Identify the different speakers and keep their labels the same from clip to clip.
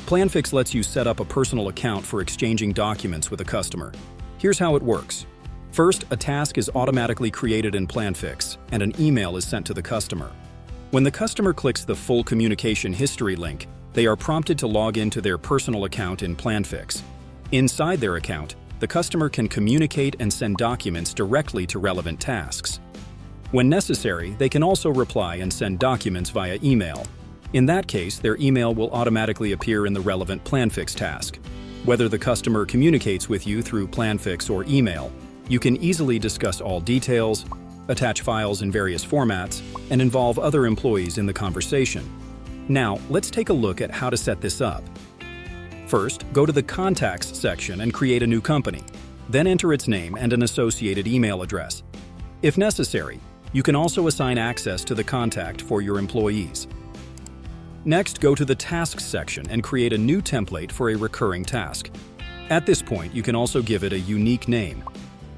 Speaker 1: Planfix lets you set up a personal account for exchanging documents with a customer. Here's how it works. First, a task is automatically created in Planfix, and an email is sent to the customer. When the customer clicks the full communication history link, they are prompted to log into their personal account in Planfix. Inside their account, the customer can communicate and send documents directly to relevant tasks. When necessary, they can also reply and send documents via email. In that case, their email will automatically appear in the relevant Planfix task. Whether the customer communicates with you through Planfix or email, you can easily discuss all details, attach files in various formats, and involve other employees in the conversation. Now, let's take a look at how to set this up. First, go to the Contacts section and create a new company. Then enter its name and an associated email address. If necessary, you can also assign access to the contact for your employees. Next, go to the Tasks section and create a new template for a recurring task. At this point, you can also give it a unique name.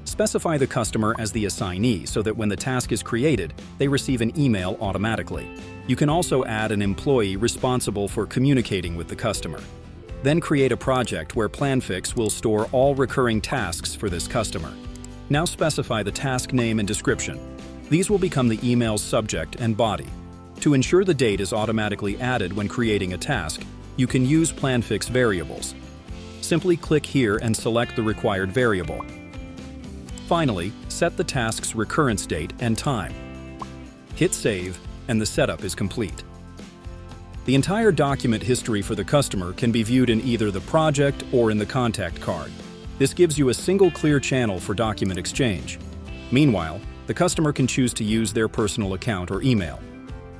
Speaker 1: Specify the customer as the assignee so that when the task is created, they receive an email automatically. You can also add an employee responsible for communicating with the customer. Then create a project where Planfix will store all recurring tasks for this customer. Now specify the task name and description. These will become the email's subject and body. To ensure the date is automatically added when creating a task, you can use Planfix variables. Simply click here and select the required variable. Finally, set the task's recurrence date and time. Hit Save, and the setup is complete. The entire document history for the customer can be viewed in either the project or in the contact card. This gives you a single clear channel for document exchange. Meanwhile, the customer can choose to use their personal account or email.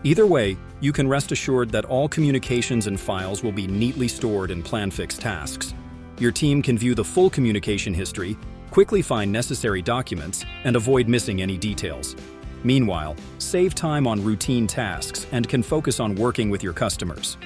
Speaker 1: Either way, you can rest assured that all communications and files will be neatly stored in Planfix tasks. Your team can view the full communication history, quickly find necessary documents, and avoid missing any details. Meanwhile, save time on routine tasks and can focus on working with your customers.